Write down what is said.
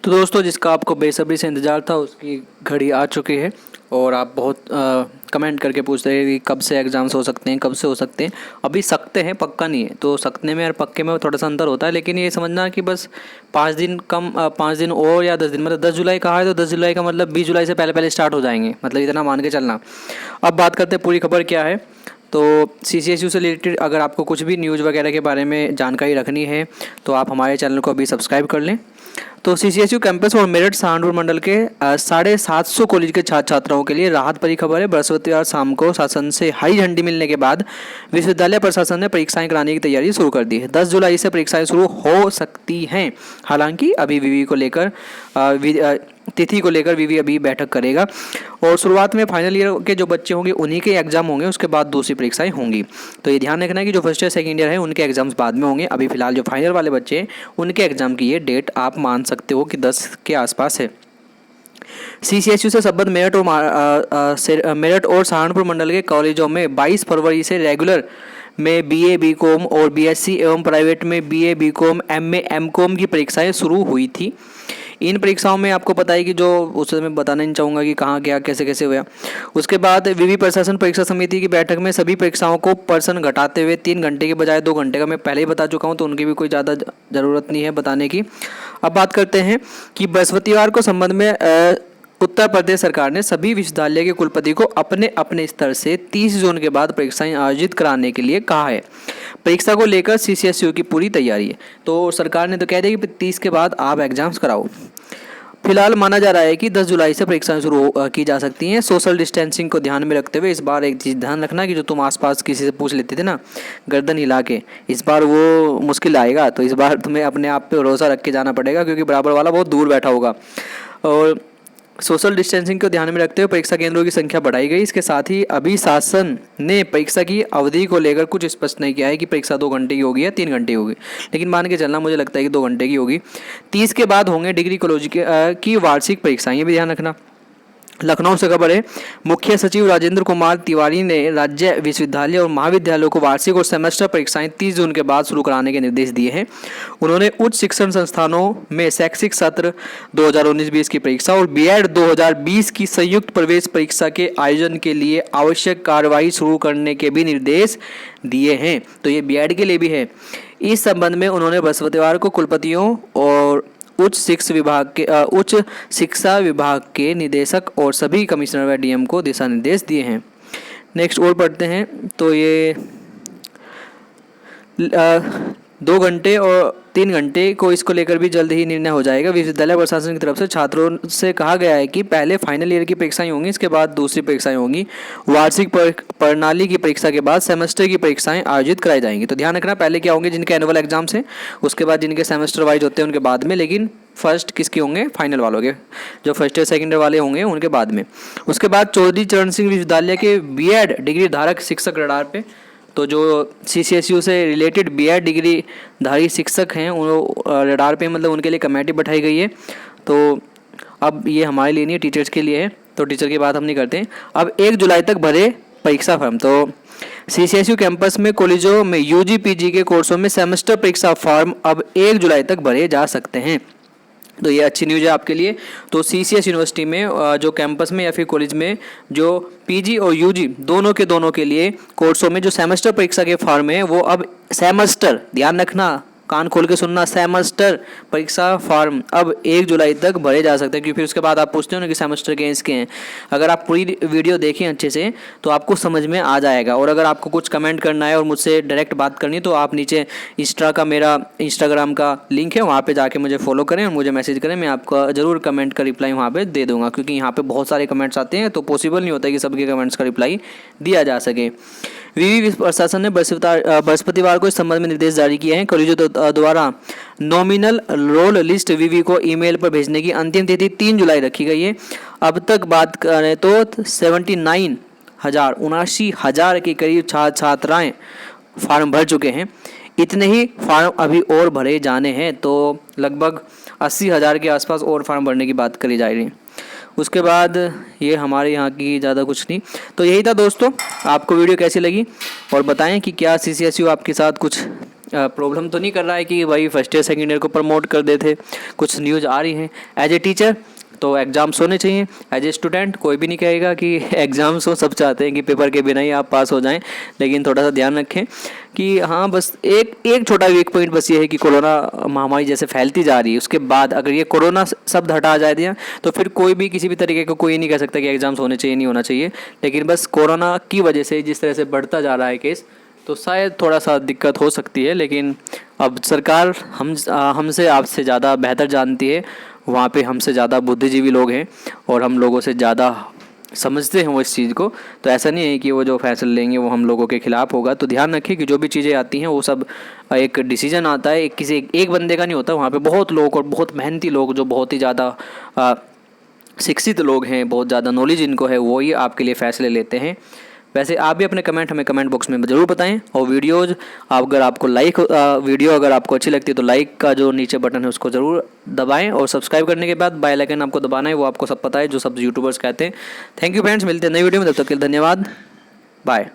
तो दोस्तों, जिसका आपको बेसब्री से इंतज़ार था उसकी घड़ी आ चुकी है। और आप बहुत कमेंट करके पूछ रहे हैं कि कब से एग्ज़ाम्स हो सकते हैं, कब से हो सकते हैं। अभी सकते हैं, पक्का नहीं है। तो सकने में और पक्के में थोड़ा सा अंतर होता है, लेकिन ये समझना कि बस 5 दिन और या 10 दिन, मतलब 10 जुलाई कहा है तो 10 जुलाई का मतलब 20 जुलाई से पहले पहले स्टार्ट हो जाएंगे, मतलब इतना मान के चलना। अब बात करते हैं पूरी खबर क्या है। तो CCSU से रिलेटेड अगर आपको कुछ भी न्यूज़ वगैरह के बारे में जानकारी रखनी है तो आप हमारे चैनल को अभी सब्सक्राइब कर लें। तो CCSU कैंपस और मेरठ सहारनपुर मंडल के 750 कॉलेज के छात्र छात्राओं के लिए राहत भरी खबर है। बृहस्पतिवार शाम को शासन से हरी झंडी मिलने के बाद विश्वविद्यालय प्रशासन ने परीक्षाएं कराने की तैयारी शुरू कर दी है। 10 जुलाई से परीक्षाएं शुरू हो सकती हैं। हालांकि अभी तिथि को लेकर विवि अभी बैठक करेगा और शुरुआत में फाइनल ईयर के जो बच्चे होंगे उन्हीं के एग्जाम होंगे, उसके बाद दूसरी परीक्षाएं होंगी। तो ये ध्यान रखना है कि जो फर्स्ट ईयर सेकंड ईयर है उनके एग्जाम्स बाद में होंगे। अभी फिलहाल जो फाइनल वाले बच्चे हैं उनके एग्जाम की ये डेट आप मान सकते हो कि 10 के आसपास है। CCSU से संबद्ध मेरठ और सहारनपुर मंडल के कॉलेजों में 22 फरवरी से रेगुलर में BA BCom और BSc एवं प्राइवेट में BA BCom MA MCom की परीक्षाएं शुरू हुई थी। इन परीक्षाओं में आपको पता है कि जो उससे मैं बताना नहीं चाहूँगा कि कहाँ गया, कैसे कैसे हुआ। उसके बाद विवि प्रशासन परीक्षा समिति की बैठक में सभी परीक्षाओं को पर्सन घटाते हुए 3 घंटे के बजाय 2 घंटे का मैं पहले ही बता चुका हूँ, तो उनकी भी कोई ज़्यादा ज़रूरत नहीं है बताने की। अब बात करते हैं कि बृहस्पतिवार को संबंध में उत्तर प्रदेश सरकार ने सभी विश्वविद्यालय के कुलपति को अपने अपने स्तर से 30 जून के बाद परीक्षाएं आयोजित कराने के लिए कहा है। परीक्षा को लेकर CCSU की पूरी तैयारी है। तो सरकार ने तो कह दिया कि 30 के बाद आप एग्जाम्स कराओ। फिलहाल माना जा रहा है कि 10 जुलाई से परीक्षाएं शुरू की जा सकती हैं। सोशल डिस्टेंसिंग को ध्यान में रखते हुए इस बार एक चीज़ ध्यान रखना कि जो तुम आसपास किसी से पूछ लेते थे ना गर्दन हिला के, इस बार वो मुश्किल आएगा। तो इस बार तुम्हें अपने आप पे भरोसा रख के जाना पड़ेगा, क्योंकि बराबर वाला बहुत दूर बैठा होगा। और सोशल डिस्टेंसिंग को ध्यान में रखते हुए परीक्षा केंद्रों की संख्या बढ़ाई गई। इसके साथ ही अभी शासन ने परीक्षा की अवधि को लेकर कुछ स्पष्ट नहीं किया है कि परीक्षा 2 घंटे की होगी या 3 घंटे की होगी, लेकिन मान के चलना मुझे लगता है कि 2 घंटे की होगी। 30 के बाद होंगे डिग्री कॉलेज की वार्षिक परीक्षाएं, ये भी ध्यान रखना। लखनऊ से खबर है, मुख्य सचिव राजेंद्र कुमार तिवारी ने राज्य विश्वविद्यालय और महाविद्यालयों को वार्षिक और सेमेस्टर परीक्षाएं 30 जून के बाद शुरू कराने के निर्देश दिए हैं। उन्होंने उच्च शिक्षण संस्थानों में शैक्षिक सत्र 2019-20 की परीक्षा और B.Ed 2020 की संयुक्त प्रवेश परीक्षा के आयोजन के लिए आवश्यक कार्यवाही शुरू करने के भी निर्देश दिए हैं। तो ये B.Ed के लिए भी है। इस संबंध में उन्होंने बृहस्पतिवार को कुलपतियों और उच्च शिक्षा विभाग के निदेशक और सभी कमिश्नर व DM को दिशा निर्देश दिए हैं। नेक्स्ट और पढ़ते हैं। तो ये 2 घंटे और 3 घंटे को इसको लेकर भी जल्द ही निर्णय हो जाएगा। विश्वविद्यालय प्रशासन की तरफ से छात्रों से कहा गया है कि पहले फाइनल ईयर की परीक्षाएं होंगी, इसके बाद दूसरी परीक्षाएं होंगी। वार्षिक प्रणाली की परीक्षा के बाद सेमेस्टर की परीक्षाएं आयोजित कराई जाएंगी। तो ध्यान रखना, पहले क्या होंगे जिनके एनुअल एग्जाम्स हैं, उसके बाद जिनके सेमेस्टर वाइज होते हैं उनके बाद में, लेकिन फर्स्ट किसके होंगे, फाइनल वालों के, जो फर्स्ट ईयर सेकंड ईयर वाले होंगे उनके बाद में। उसके बाद चौधरी चरण सिंह विश्वविद्यालय के B.Ed डिग्री धारक शिक्षक रडार पे, तो जो CCSU से रिलेटेड B.Ed डिग्री धारी शिक्षक हैं उन रडार पे, मतलब उनके लिए कमेटी बैठाई गई है। तो अब ये हमारे लिए नहीं, टीचर्स के लिए है, तो टीचर की बात हम नहीं करते हैं। अब 1 जुलाई तक भरे परीक्षा फॉर्म। तो CCSU कैंपस में कॉलेजों में UG PG के कोर्सों में सेमेस्टर परीक्षा फॉर्म अब 1 जुलाई तक भरे जा सकते हैं। तो ये अच्छी न्यूज़ है आपके लिए। तो CCS यूनिवर्सिटी में जो कैंपस में या फिर कॉलेज में जो PG और UG दोनों के लिए कोर्सों में जो सेमेस्टर परीक्षा के फॉर्म है वो अब सेमेस्टर, ध्यान रखना, कान खोल के सुनना, सेमेस्टर परीक्षा फॉर्म अब 1 जुलाई तक भरे जा सकते हैं। क्योंकि फिर उसके बाद आप पूछते हो ना कि सेमेस्टर के इसके हैं। अगर आप पूरी वीडियो देखें अच्छे से तो आपको समझ में आ जाएगा। और अगर आपको कुछ कमेंट करना है और मुझसे डायरेक्ट बात करनी है तो आप नीचे मेरा इंस्टाग्राम का लिंक है, वहाँ पे जाके मुझे फॉलो करें और मुझे मैसेज करें। मैं आपका ज़रूर कमेंट का रिप्लाई वहाँ पर दे दूँगा, क्योंकि यहाँ पर बहुत सारे कमेंट्स आते हैं तो पॉसिबल नहीं होता कि सबके कमेंट्स का रिप्लाई दिया जा सके। विवि प्रशासन ने बृहस्पतिवार को इस संबंध में निर्देश जारी किए हैं। कॉलेजों द्वारा नॉमिनल रोल लिस्ट विवि को ईमेल पर भेजने की अंतिम तिथि 3 जुलाई रखी गई है। अब तक बात करें तो 79,000 के करीब छात्राएं फार्म भर चुके हैं। इतने ही फार्म अभी और भरे जाने हैं, तो लगभग 80,000 के आसपास और फार्म भरने की बात करी जा रही है। उसके बाद ये हमारे यहाँ की ज़्यादा कुछ नहीं। तो यही था दोस्तों, आपको वीडियो कैसी लगी और बताएं कि क्या CCSU आपके साथ कुछ प्रॉब्लम तो नहीं कर रहा है कि भाई फर्स्ट ईयर सेकेंड ईयर को प्रमोट कर देते। कुछ न्यूज़ आ रही हैं। एज ए टीचर तो एग्ज़ाम्स होने चाहिए। एज ए स्टूडेंट कोई भी नहीं कहेगा कि एग्ज़ाम्स हो, सब चाहते हैं कि पेपर के बिना ही आप पास हो जाएं, लेकिन थोड़ा सा ध्यान रखें कि हाँ बस एक छोटा वीक पॉइंट बस ये है कि कोरोना महामारी जैसे फैलती जा रही है, उसके बाद अगर ये कोरोना शब्द हटा जाए दिया तो फिर कोई भी किसी भी तरीके का कोई नहीं कह सकता कि एग्ज़ाम्स होने चाहिए, नहीं होना चाहिए। लेकिन बस कोरोना की वजह से जिस तरह से बढ़ता जा रहा है केस, तो शायद थोड़ा सा दिक्कत हो सकती है। लेकिन अब सरकार हमसे आपसे ज़्यादा बेहतर जानती है, वहाँ पे हमसे ज़्यादा बुद्धिजीवी लोग हैं और हम लोगों से ज़्यादा समझते हैं वो इस चीज़ को। तो ऐसा नहीं है कि वो जो फैसला लेंगे वो हम लोगों के ख़िलाफ़ होगा। तो ध्यान रखें कि जो भी चीज़ें आती हैं वो सब एक डिसीजन आता है, किसी एक बंदे का नहीं होता। वहाँ पे बहुत लोग और बहुत मेहनती लोग जो बहुत ही ज़्यादा शिक्षित लोग हैं, बहुत ज़्यादा नॉलेज इनको है, वो ही आपके लिए फ़ैसले लेते हैं। वैसे आप भी अपने कमेंट हमें कमेंट बॉक्स में ज़रूर बताएं। और वीडियो अगर आपको अच्छी लगती है तो लाइक का जो नीचे बटन है उसको ज़रूर दबाएं, और सब्सक्राइब करने के बाद बेल आइकन आपको दबाना है, वो आपको सब पता है, जो सब यूट्यूबर्स कहते हैं। थैंक यू फ्रेंड्स, मिलते हैं नई वीडियो में, तब तक के लिए धन्यवाद, बाय।